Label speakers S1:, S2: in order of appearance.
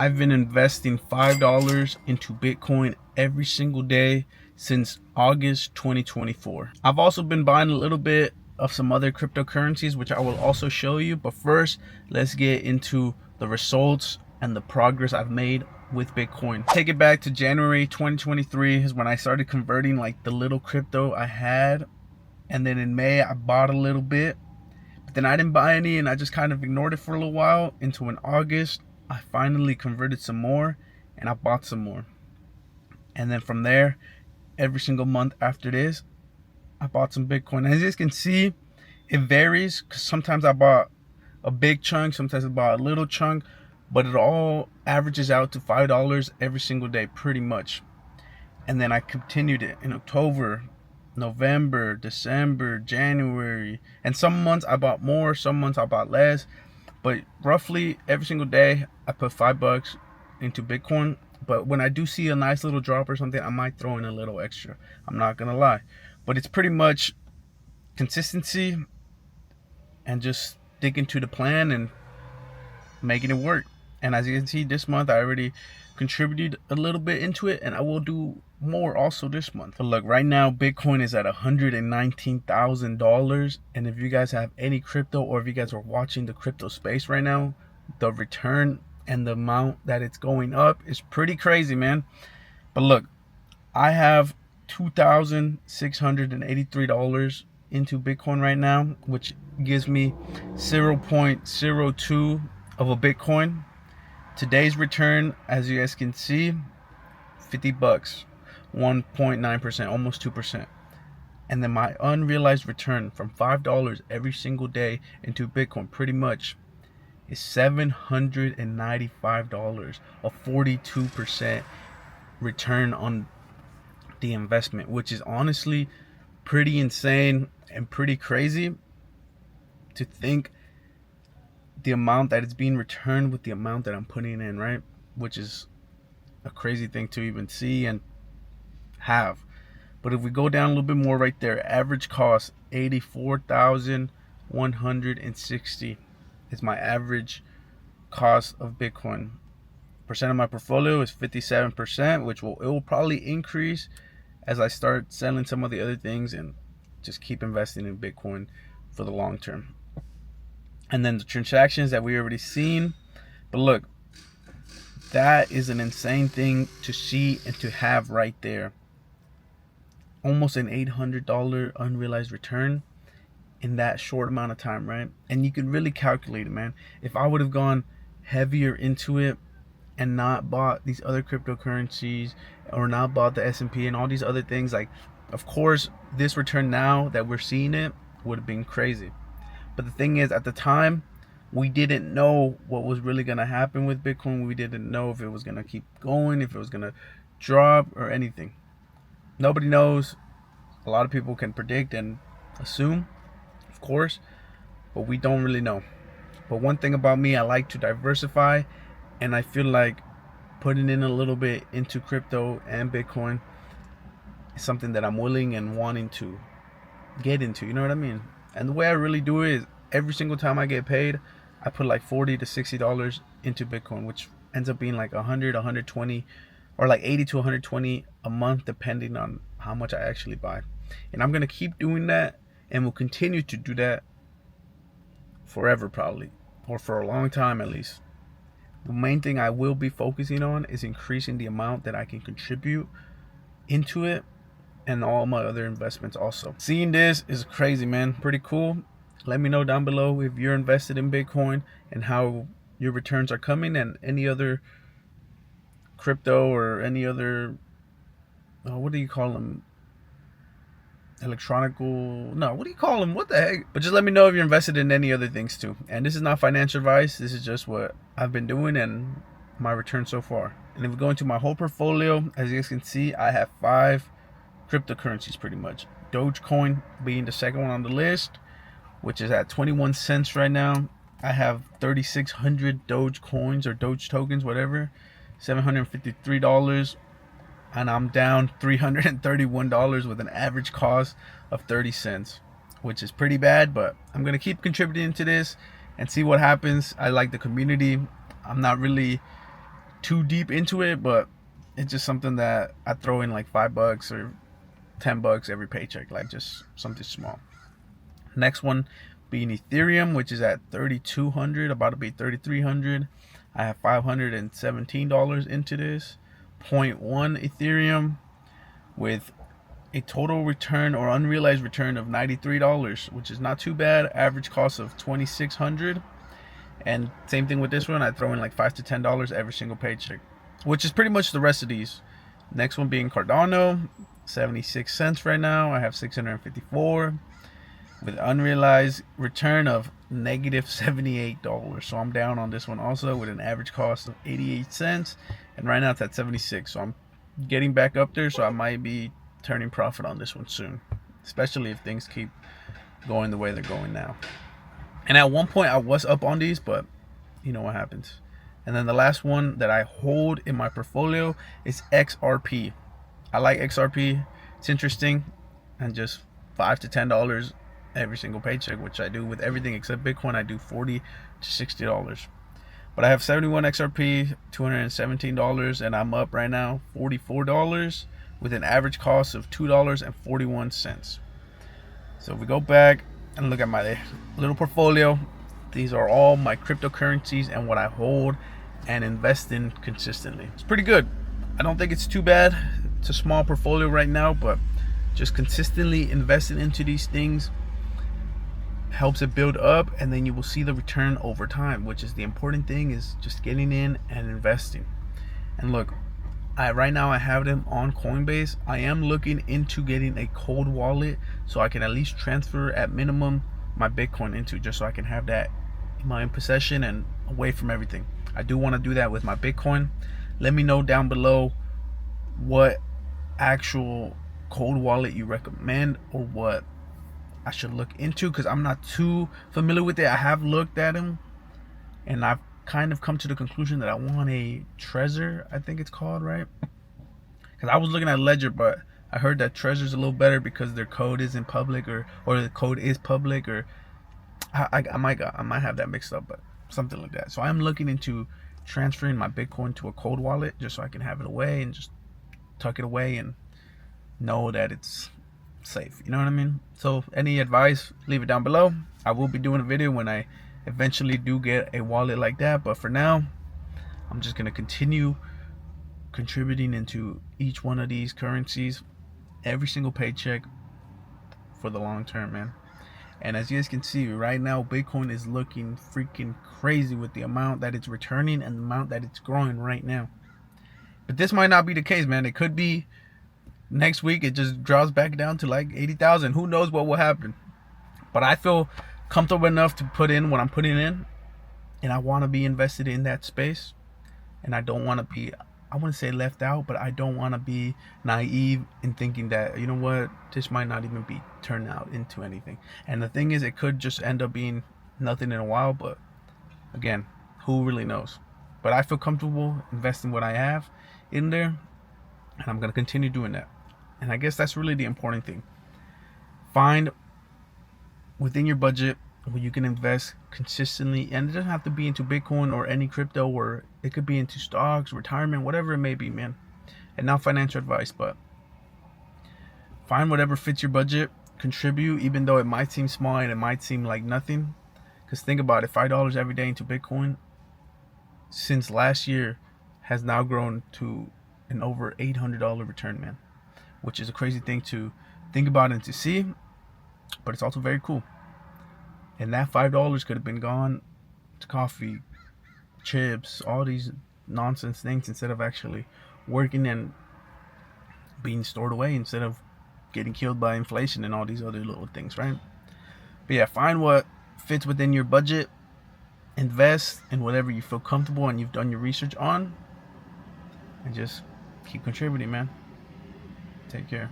S1: I've been investing $5 into Bitcoin every single day since August 2024. I've also been buying a little bit of some other cryptocurrencies, which I will also show you. But first, let's get into the results and the progress I've made with Bitcoin. Take it back to January 2023 is when I started converting like the little crypto I had. And then in May, I bought a little bit. But then I didn't buy any and I just kind of ignored it for a little while until in August, I finally converted some more and I bought some more. And then from there, every single month after this, I bought some Bitcoin. As you can see, it varies because sometimes I bought a big chunk, sometimes I bought a little chunk, but it all averages out to $5 every single day, pretty much. And then I continued it in October, November, December, January, and some months I bought more, some months I bought less, but roughly every single day I put $5 into Bitcoin. But when I do see a nice little drop or something, I might throw in a little extra. I'm not gonna lie, but it's pretty much consistency and just sticking to the plan and making it work. And as you can see, this month I already contributed a little bit into it, and I will do more also this month. But look, right now Bitcoin is at $119,000, and if you guys have any crypto, or if you guys are watching the crypto space right now, the return and the amount that it's going up is pretty crazy, man. But look, I have $2,683 into Bitcoin right now, which gives me 0.02 of a Bitcoin. Today's return, as you guys can see, 50 bucks, 1.9%, almost 2%. And then my unrealized return from $5 every single day into Bitcoin pretty much is $795, a 42% return on the investment, which is honestly pretty insane and pretty crazy to think the amount that it's being returned with the amount that I'm putting in, right? Which is a crazy thing to even see and have. But if we go down a little bit more right there, average cost 84,160 is my average cost of Bitcoin. Percent of my portfolio is 57%, which it will probably increase as I start selling some of the other things and just keep investing in Bitcoin for the long term. And then the transactions that we already seen. But look, that is an insane thing to see and to have right there. Almost an $800 unrealized return in that short amount of time, right? And you can really calculate it, man. If I would have gone heavier into it and not bought these other cryptocurrencies, or not bought the S&P and all these other things, like, of course this return now that we're seeing it would have been crazy. But the thing is, at the time, we didn't know what was really going to happen with Bitcoin. We didn't know if it was going to keep going, if it was going to drop or anything. Nobody knows. A lot of people can predict and assume, of course, but we don't really know. But one thing about me, I like to diversify, and I feel like putting in a little bit into crypto and Bitcoin is something that I'm willing and wanting to get into, you know what I mean? And the way I really do it is every single time I get paid, I put like $40 to $60 into Bitcoin, which ends up being like 100, 120, or like 80 to 120 a month, depending on how much I actually buy. And I'm going to keep doing that, and will continue to do that forever probably, or for a long time at least. The main thing I will be focusing on is increasing the amount that I can contribute into it, and all my other investments also. Seeing this is crazy, man. Pretty cool. Let me know down below if you're invested in Bitcoin and how your returns are coming, and any other crypto or any other, what do you call them? What do you call them? What the heck? But just let me know if you're invested in any other things too. And this is not financial advice. This is just what I've been doing and my return so far. And if we go into my whole portfolio, as you guys can see, I have 5 cryptocurrencies pretty much. Dogecoin being the second one on the list, which is at 21 cents right now. I have 3,600 Doge coins or Doge tokens, whatever, $753, and I'm down $331 with an average cost of 30 cents, which is pretty bad, but I'm gonna keep contributing to this and see what happens. I like the community. I'm not really too deep into it, but it's just something that I throw in like $5 or $10 every paycheck, like just something small. Next one being Ethereum, which is at 3,200, about to be 3,300. I have $517 into this. 0.1 Ethereum with a total return or unrealized return of $93, which is not too bad. Average cost of $2,600. And same thing with this one, I throw in like $5 to $10 every single paycheck, which is pretty much the rest of these. Next one being Cardano, 76 cents right now. I have 654 with unrealized return of negative $78. So I'm down on this one also with an average cost of 88 cents. And right now it's at 76. So I'm getting back up there. So I might be turning profit on this one soon, especially if things keep going the way they're going now. And at one point I was up on these, but you know what happens. And then the last one that I hold in my portfolio is XRP. I like XRP. It's interesting. And just $5 to $10 every single paycheck, which I do with everything except Bitcoin. I do $40 to $60. But I have 71 XRP, $217, and I'm up right now $44 with an average cost of $2.41. So if we go back and look at my little portfolio, these are all my cryptocurrencies and what I hold and invest in consistently. It's pretty good. I don't think it's too bad. It's a small portfolio right now, but just consistently investing into these things helps it build up, and then you will see the return over time, which is the important thing, is just getting in and investing. And look, right now I have them on Coinbase. I am looking into getting a cold wallet so I can at least transfer at minimum my Bitcoin into, just so I can have that in my own possession and away from everything. I do want to do that with my Bitcoin. Let me know down below what actual cold wallet you recommend or what I should look into, because I'm not too familiar with it. I have looked at them and I've kind of come to the conclusion that I want a Trezor, I think it's called, right? Because I was looking at Ledger, but I heard that Trezor's a little better because their code isn't public, or the code is public, or I might have that mixed up, but something like that. So I'm looking into transferring my Bitcoin to a cold wallet just so I can have it away and just tuck it away and know that it's safe, you know what I mean? So any advice, leave it down below. I will be doing a video when I eventually do get a wallet like that, but for now I'm just going to continue contributing into each one of these currencies every single paycheck for the long term, man. And as you guys can see right now, Bitcoin is looking freaking crazy with the amount that it's returning and the amount that it's growing right now. But this might not be the case, man. It could be next week it just drops back down to like 80,000. Who knows what will happen? But I feel comfortable enough to put in what I'm putting in, and I want to be invested in that space. And I don't want to be, I wouldn't say left out, but I don't want to be naive in thinking that, you know what, this might not even be turned out into anything. And the thing is, it could just end up being nothing in a while, but again, who really knows? But I feel comfortable investing what I have in there, and I'm going to continue doing that. And I guess that's really the important thing. Find within your budget where you can invest consistently, and it doesn't have to be into Bitcoin or any crypto, or it could be into stocks, retirement, whatever it may be, man. And not financial advice, but find whatever fits your budget, contribute, even though it might seem small and it might seem like nothing. Because think about it, $5 every day into Bitcoin since last year has now grown to an over $800 return, man, which is a crazy thing to think about and to see, but it's also very cool. And that $5 could have been gone to coffee, chips, all these nonsense things, instead of actually working and being stored away, instead of getting killed by inflation and all these other little things, right? But yeah, find what fits within your budget, invest in whatever you feel comfortable and you've done your research on, and just keep contributing, man. Take care.